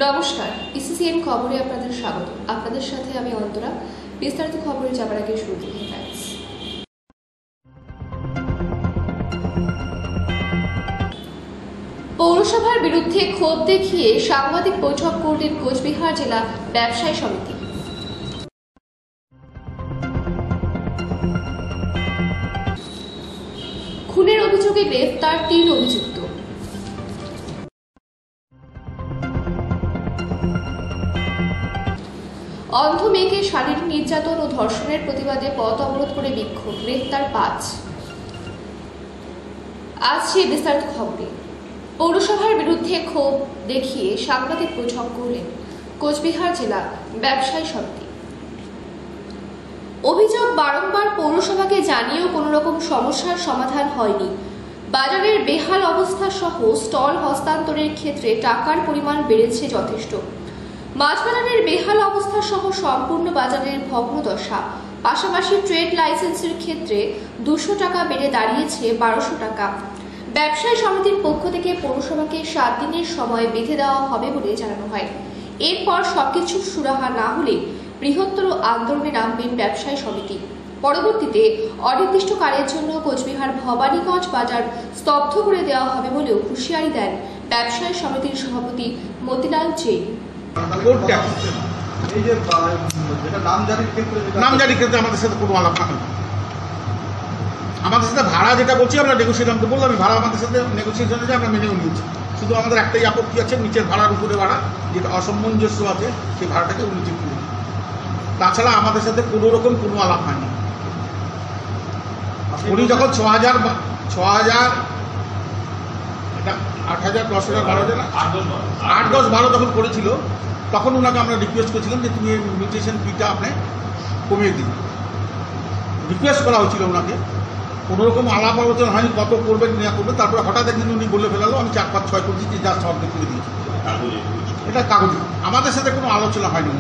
নমস্কার, ইসিসিএন খবরে আপনাদের স্বাগত। আপনাদের সাথে আমি অন্তরা। বিস্তারিত খবরে যাবার আগে শুরুতে হেডলাইন্স। পৌরসভার বিরুদ্ধে ক্ষোভ দেখিয়ে সাংবাদিক বৈঠক করলেন কোচবিহার জেলা ব্যবসায়ী সমিতি। খুনের অভিযোগে গ্রেফতার 3 অভিযুক্ত। অন্ধ মেয়েকে শারীরিক নির্যাতন ও ধর্ষণের প্রতিবাদে পথ অবরোধ করে বিক্ষোভ, গ্রেফতার 5। আজ সেই বিস্তারিত খবরে। পৌরসভার বিরুদ্ধে ক্ষোভ দেখিয়ে সাংবাদিক বৈঠক করলেন কোচবিহার জেলা ব্যবসায়ী সমিতি। অভিযোগ, বারংবার পৌরসভাকে জানিয়েও কোনো রকম সমস্যার সমাধান হয়নি। বাজারের বেহাল অবস্থা সহ স্টল হস্তান্তরের ক্ষেত্রে টাকার পরিমাণ বেড়েছে যথেষ্ট। মাছ বাজারের বেহাল অবস্থা সহ সম্পূর্ণ বাজারের ভগ্নদশা। পাশাপাশি ট্রেড লাইসেন্সের ক্ষেত্রে 200 টাকা বেড়ে দাঁড়িয়েছে 1200 টাকা। ব্যবসায়ী সমিতির পক্ষ থেকে পৌরসভাকে 7 দিনের সময় বেঁধে দেওয়া হবে বলে জানানো হয়। এরপর সবকিছু সুরাহা না হলে বৃহত্তর আন্দোলনে নামবেন ব্যবসায়ী সমিতি। পরবর্তীতে অনির্দিষ্টকালের জন্য কোচবিহার ভবানীগঞ্জ বাজার স্তব্ধ করে দেওয়া হবে বলেও হুঁশিয়ারি দেন ব্যবসায়ী সমিতির সভাপতি মতিলাল জৈন। নামজারির ক্ষেত্রে আমাদের সাথে কোনো আলাপ থাকে না। আমাদের সাথে ভাড়া যেটা বলছি আমরা নেগোসিয়েশন তো বললাম, ভাড়া আমাদের সাথে নেগোসিয়েশনে আমরা মেনেও নিয়েছি। শুধু আমাদের একটাই আপত্তি আছে, নিচের ভাড়ার উপরে ভাড়া যেটা অসামঞ্জস্য আছে সেই ভাড়াটাকে উনি ঠিক করে। তাছাড়া আমাদের সাথে কোনো রকম কোনো আলাপ হয়নি। উনি যখন 6000 এটা 8000 10,000 12,000 8 10 12 যখন করেছিল তখন ওনাকে আমরা রিকোয়েস্ট করেছিলাম যে তুমি মিউটেশন ফিটা আপনি কমিয়ে দিন। রিকোয়েস্ট করা হয়েছিল ওনাকে, কোনোরকম আলাপ আলোচনা হয়নি কত করবেন না করবেন। তারপরে হঠাৎ একদিন উনি বলে ফেলালো আমি 4 5 6 করছি যে যা সব করে দিয়েছি। এটা কাগজে, আমাদের সাথে কোনো আলোচনা হয়নি।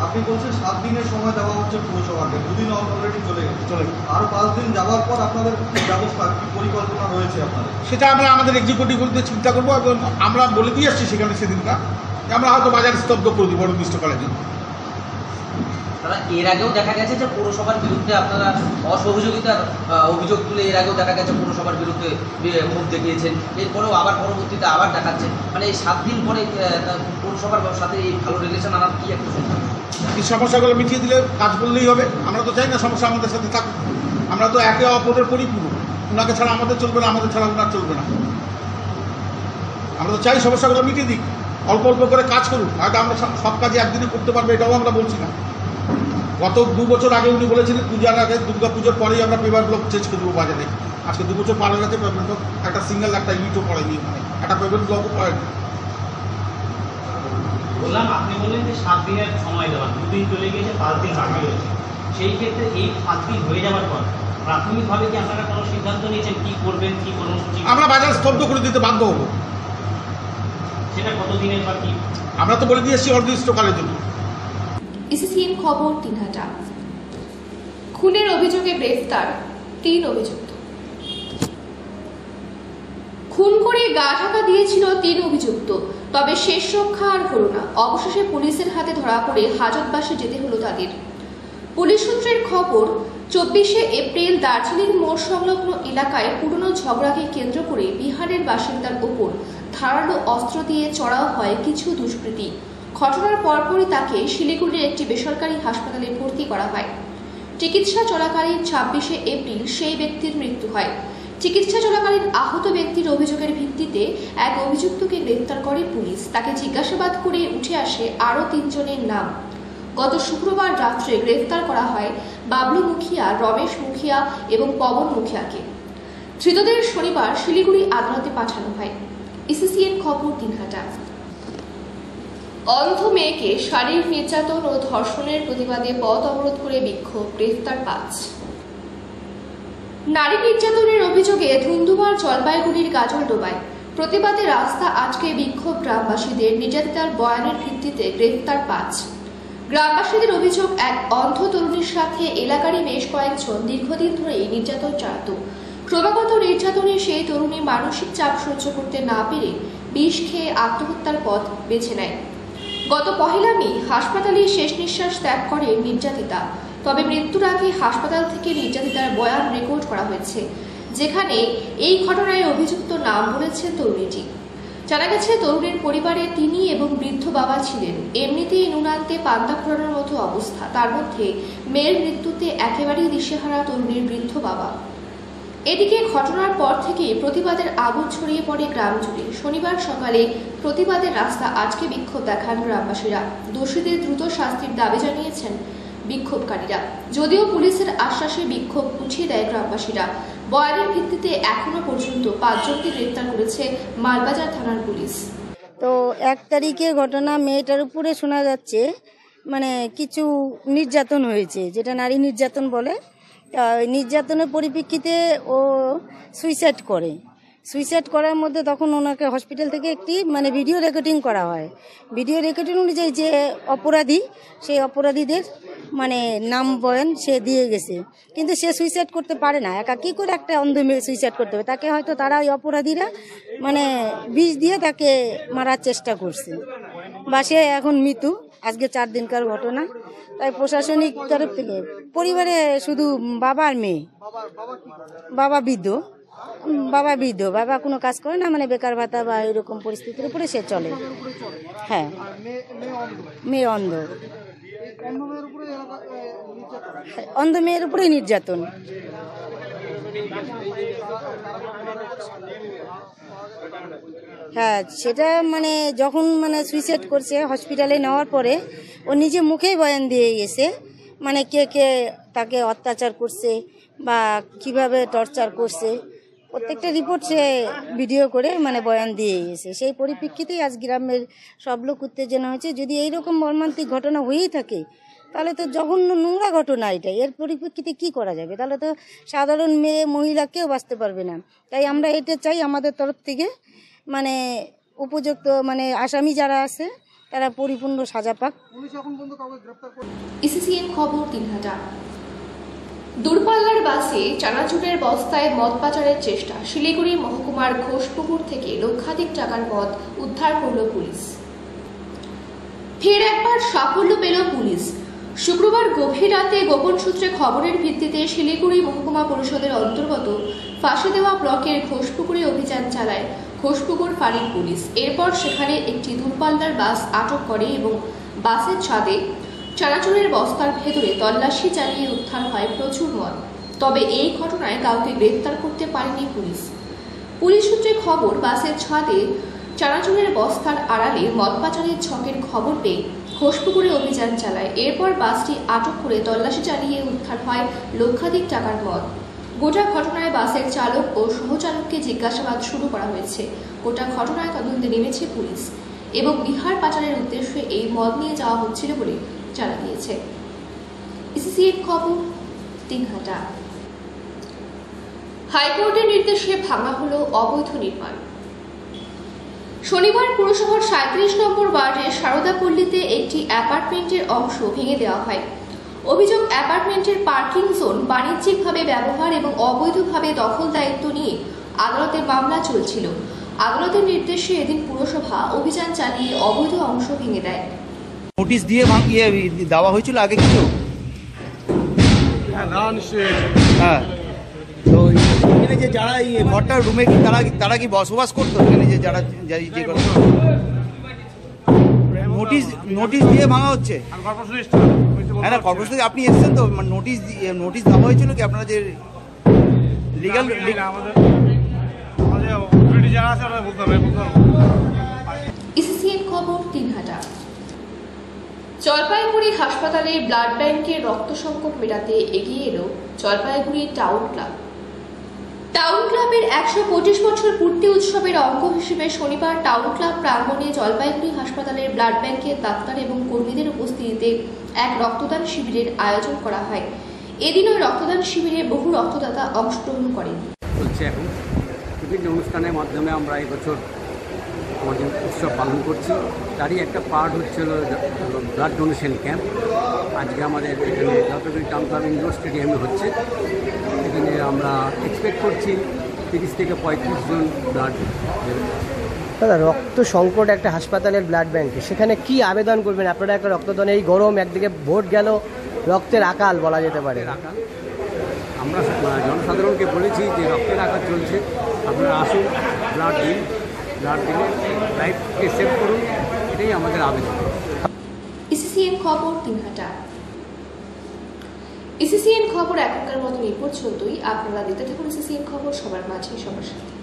আপনি বলছেন 7 দিনের সময় দেওয়া হচ্ছে পৌরসভাকে, 2 দিন অলরেডি চলে গেছে, আরো 5 দিন যাওয়ার পর আপনাদের ব্যবস্থা কি পরিকল্পনা রয়েছে আপনাদের? সেটা আমরা আমাদের এক্সিকিউটিভ বলতে চিন্তা করবো এবং আমরা বলে দিয়ে আসছি সেখানে সেদিনটা আমরা হয়তো বাজার স্তব্ধ করে দিব অনির্দিষ্টকালের জন্য। এর আগেও দেখা গেছে যে পৌরসভার বিরুদ্ধে আপনারা অসহযোগিতার অভিযোগ তুলে এর আগেও দেখা গেছে পৌরসভার বিরুদ্ধে ক্ষোভ দেখিয়েছেন, এরপরেও আবার পরবর্তীতে আবার দেখাচ্ছেন। মানে এই 7 দিন পরে পৌরসভার সাথে এই ভালো রিলেশন আনার কি একটা সমস্যা? এই সমস্যাগুলো মিটিয়ে দিলে কাজ করলেই হবে। আমরা তো চাই না সমস্যা আমাদের সাথে থাকুক। আমরা তো একে অপরের পরিপূরক। ওনাকে ছাড়া আমাদের চলবে না, আমাদের ছাড়া ওনার চলবে না। আমরা তো চাই সমস্যাগুলো মিটিয়ে দিই, অল্প অল্প করে কাজ করুন। হয়তো আমরা সব কাজে একদিনে করতে পারবো এটাও আমরা বলছি না। গত 2 বছর আগে উনি বলেছিলেন পূজার আগে, দুর্গা পুজোর পরেই আমরা পেপার ব্লক চেঞ্জ করে দেবো বাজারে। আজকে 2 বছর পার হয়ে গেছে, পেপার ব্লক একটা সিঙ্গেল একটা ইটও পড়েনি, একটা পেপার ব্লকও পড়েনি। বললাম আপনি বললেন যে 7 দিনের সময় দেওয়া, 2 দিন চলে গিয়েছে, 5 দিন বাকি রয়েছে। সেই ক্ষেত্রে এই 5 দিন হয়ে যাওয়ার পর প্রাথমিকভাবে কি আপনারা কোনো সিদ্ধান্ত নিয়েছেন কি করবেন, কি কর্মসূচি? আমরা বাজার স্তব্ধ করে দিতে বাধ্য হবো। সেটা কত দিনের বা কি? আমরা তো বলে দিয়ে এসেছি অনির্দিষ্টকালের জন্য। ইসিসিএন খবর 3হাটা। খুনের অভিযোগে গ্রেফতার 3 অভিযুক্ত। খুন করে গা ঢাকা দিয়েছিল 3 অভিযুক্ত, তবে শেষ রক্ষা আর হলো না। অবশেষে পুলিশের হাতে ধরা পড়ে হাজতবাসে যেতে হলো তাদের। পুলিশ সূত্রের খবর, 24শে এপ্রিল দার্জিলিং মোড় সংলগ্ন এলাকায় পুরনো ঝগড়াকে কেন্দ্র করে বিহারের বাসিন্দার ওপর ধারালো অস্ত্র দিয়ে চড়াও হয় কিছু দুষ্কৃতী। ঘটনার পরপরই তাকে শিলিগুড়ির একটি বেসরকারি হাসপাতালে ভর্তি করা হয়। চিকিৎসা চলাকালীন 26শে এপ্রিল সেই ব্যক্তির মৃত্যু হয়। চিকিৎসা চলাকালীন আহত ব্যক্তির অভিযোগের ভিত্তিতে এক অভিযুক্তকে গ্রেফতার করে পুলিশ। তাকে জিজ্ঞাসাবাদ করে উঠে আসে আরও 3 জনের নাম। গত শুক্রবার রাত্রে গ্রেফতার করা হয় বাবলু মুখিয়া, রমেশ মুখিয়া এবং পবন মুখিয়াকে। ধৃতদের শনিবার শিলিগুড়ি আদালতে পাঠানো হয়। ইসিসিএন খবর 3হাটা। অন্ধ মেয়েকে শারীরিক নির্যাতন ও ধর্ষণের প্রতিবাদে পথ অবরোধ করে বিক্ষোভ, গ্রেফতার 5। নারী নির্যাতনের অভিযোগে ধুন্ধুমার জলপাইগুড়ির গাজলডোবায় প্রতিবাদে রাস্তা আটকে বিক্ষোভ গ্রামবাসীদের। নির্যাতিতার বয়ানের ভিত্তিতে গ্রেফতার 5। গ্রামবাসীদের অভিযোগ, এক অন্ধ তরুণীর সাথে এলাকারই বেশ কয়েকজন দীর্ঘদিন ধরেই নির্যাতন চালাত। ক্রমাগত নির্যাতনে সেই তরুণী মানসিক চাপ সহ্য করতে না পেরে বিষ খেয়ে আত্মহত্যার পথ বেছে নেয়। গত 1 মে হাসপাতালে শেষ নিঃশ্বাস ত্যাগ করে নির্যাতিতা। তবে মৃত্যুর আগে হাসপাতাল থেকে নির্যাতিতার বয়ান রেকর্ড করা হয়েছে, যেখানে এই ঘটনায় অভিযুক্ত নাম বলেছেন তরুণীটি। জানা গেছে তরুণীর পরিবারে তিনি এবং বৃদ্ধ বাবা ছিলেন। এমনিতেই নুন আনতে পান্তা ফোড়ানোর মতো অবস্থা, তার মধ্যে মেয়ের মৃত্যুতে একেবারেই দিশেহারা তরুণীর বৃদ্ধ বাবা। এদিকে ঘটনার পর থেকে প্রতিবাদের আগুন ছড়িয়ে পড়ে গ্রাম জুড়ে। শনিবার সকালে প্রতিবাদের রাস্তা আজকে বিক্ষোভ দেখান গ্রামবাসীরা। দোষীদের দ্রুত শাস্তির দাবি জানিয়েছেন বিক্ষোভকারীরা। যদিও পুলিশের আশ্বাসে বিক্ষোভ উঠিয়ে দেয় গ্রামবাসীরা। বয়ানের ভিত্তিতে এখনো পর্যন্ত 5 জনকে গ্রেপ্তার করেছে মালবাজার থানার পুলিশ। তো 1 তারিখে ঘটনা, মেয়েটার উপরে শোনা যাচ্ছে মানে কিছু নির্যাতন হয়েছে, যেটা নারী নির্যাতন বলে। নির্যাতনের পরিপ্রেক্ষিতে ও সুইসাইড করে। সুইসাইড করার মধ্যে তখন ওনাকে হসপিটাল থেকে একটি মানে ভিডিও রেকর্ডিং করা হয়। ভিডিও রেকর্ডিং অনুযায়ী যে অপরাধী, সেই অপরাধীদের মানে নাম বয়ান সে দিয়ে গেছে, কিন্তু সে সুইসাইড করতে পারে না। একা কী করে একটা অন্ধ মেয়ে সুইসাইড করতে হবে? তাকে হয়তো তারা ওই অপরাধীরা মানে বিষ দিয়ে তাকে মারার চেষ্টা করছে, বা সে এখন মৃত্যু। আজকে 4 দিনকার ঘটনা। তাই প্রশাসনিক তরফ থেকে পরিবারে শুধু বাবা আর মেয়ে। বাবা বৃদ্ধ, বাবা কোনো কাজ করে না, মানে বেকার ভাতা বা এরকম পরিস্থিতির উপরে সে চলে। হ্যাঁ, মেয়ে অন্ধ। অন্ধ মেয়ের উপরে নির্যাতন। হ্যাঁ, সেটা মানে যখন মানে সুইসাইড করছে হসপিটালে নেওয়ার পরে ও নিজে মুখেই বয়ান দিয়ে গেছে, মানে কে কে তাকে অত্যাচার করছে বা কিভাবে টর্চার করছে, প্রত্যেকটা রিপোর্ট সে ভিডিও করে মানে বয়ান দিয়ে গেছে। সেই পরিপ্রেক্ষিতেই আজ গ্রামের সব লোক উত্তেজনা হয়েছে। যদি এইরকম মর্মান্তিক ঘটনা হয়েই থাকে তাহলে তো জঘন্য নোংরা ঘটনা এটা। এর পরিপ্রেক্ষিতে কি করা যাবে? তাহলে তো সাধারণ মেয়ে মহিলা কেউ বাঁচতে পারবে না। তাই আমরা এটা চাই আমাদের তরফ থেকে মানে উপযুক্ত মানে আসামি যারা আছে তারা পরিপূর্ণ সাজা পাক। ইসিসিএন খবর দিনহাটা। দূরপাল্লার বাসে চানাচুরের বস্তায় মদ পাচারের চেষ্টা। শিলিগুড়ি মহকুমার ঘোষপুকুর থেকে লক্ষাধিক টাকার মদ উদ্ধার করল পুলিশ। ফের একবার সাফল্য পেল পুলিশ। শুক্রবার গভীর রাতে গোপন সূত্রে খবরের ভিত্তিতে শিলিগুড়ি মহকুমা পরিষদের অন্তর্গত ফাঁসি দেওয়া ব্লকের ঘোষপুকুরে অভিযান চালায় ঘোষপুকুর ফাঁড়ির পুলিশ। এরপর সেখানে একটি দূরপাল্লার বাস আটক করে এবং বাসের ছাদে চানাচুরের বস্তার ভেতরে তল্লাশি চালিয়ে উদ্ধার হয় প্রচুর মদ। তবে এই ঘটনায় কাউকে গ্রেপ্তার করতে পারেনি পুলিশ। পুলিশ সূত্রে খবর, বাসের ছাদে চানাচুরের বস্তার আড়ালে মদ পাচারের ছকের খবর পেয়ে ঘোষপুকুরে অভিযান চালায়। এরপর বাসটি আটক করে তল্লাশি চালিয়ে উদ্ধার হয় লক্ষাধিক টাকার মদ। গোটা ঘটনায় বাসের চালক ও সহচালককে জিজ্ঞাসাবাদ শুরু করা হয়েছে। গোটা ঘটনায় তদন্তে নেমেছে পুলিশ এবং বিহার পাচারের উদ্দেশ্যে এই মদ নিয়ে যাওয়া হচ্ছিল বলে জানা গিয়েছে। ইসিসিএন খবর দিনহাটা। হাইকোর্টের নির্দেশে ভাঙা হলো অবৈধ নির্মাণ। শনিবার পুরসভার 37 নম্বর ওয়ার্ডের সারদাপল্লীতে একটি অ্যাপার্টমেন্টের অংশ ভেঙে দেওয়া হয়। অভিযোগ, অ্যাপার্টমেন্টের পার্কিং জোন বাণিজ্যিকভাবে ব্যবহার এবং অবৈধভাবে দখল দায়িত্ব নিয়ে আদালতে মামলা চলছিল। আদালতের নির্দেশে এদিন পুরসভা অভিযান চালিয়ে অবৈধ অংশ ভেঙে দেয়। নোটিশ দিয়ে দেওয়া হয়েছিল আগে কিছু? হ্যাঁ, তো এখানে যে যারা এই ঘরটার রুমে কি তারা কি বসবাস করতো এখানে, যে যারা যে নোটিশ দিয়ে ভাঙা হচ্ছে? হ্যাঁ না, কর্পোরেশন থেকে আপনি এসেছেন তো, মানে নোটিশ দেওয়া হয়েছিল কি আপনারা যে লিগাল ইসিসিএন খবর দিনহাটা। জলপাইগুড়ি হাসপাতালে ব্লাড ব্যাংকের রক্ত সংকট মেটাতে এগিয়ে এলো জলপাইগুড়ি টাউন ক্লাব। টাউন ক্লাবের 125 বছর পূর্তি উৎসবের অঙ্গ হিসেবে শনিবার টাউন ক্লাব প্রাঙ্গণে জলপাইগুড়ি হাসপাতালের ব্লাড ব্যাংকের ডাক্তার এবং কর্মীদের উপস্থিতিতে এক রক্তদান শিবিরের আয়োজন করা হয়। এদিন ওই রক্তদান শিবিরে বহু রক্তদাতা অংশগ্রহণ করেন। চলছে এখন বিভিন্ন অনুষ্ঠানের মাধ্যমে আমরা এই বছর আমাদের উৎসব পালন করছি। তারই একটা পার্ট হচ্ছিল ব্লাড ডোনেশন ক্যাম্প। আজকে আমাদের এখানে জলপাইগুড়ি টাউন ক্লাব ইনডোর স্টেডিয়ামে হচ্ছে। এখানে আমরা এক্সপেক্ট করছি 30 থেকে 35 জন ব্লাড দেবে। দাদা রক্ত সংকট একটা হাসপাতালের ব্লাড ব্যাংকে, সেখানে কি আবেদন করবেন আপনারা? একটা রক্তদান, এই গরম, একদিকে ভোট গেল, রক্তের আকাল বলা যেতে পারে। আকাল, আমরা জনসাধারণকে বলেছি যে রক্তের আকাল চলছে, আপনারা আসুন, ব্লাড দিন, ব্লাড দিলে লাইফকে সেভ করুন, এটাই আমাদের আবেদন। ইসিসিএন খবর দিনহাটা। ইসিসিএন খবর এখনকার মতন এই পর্যন্তই। আপনারা দেখতে থাকুন ইসিসিএন খবর, সবার মাঝে সবার সাথে।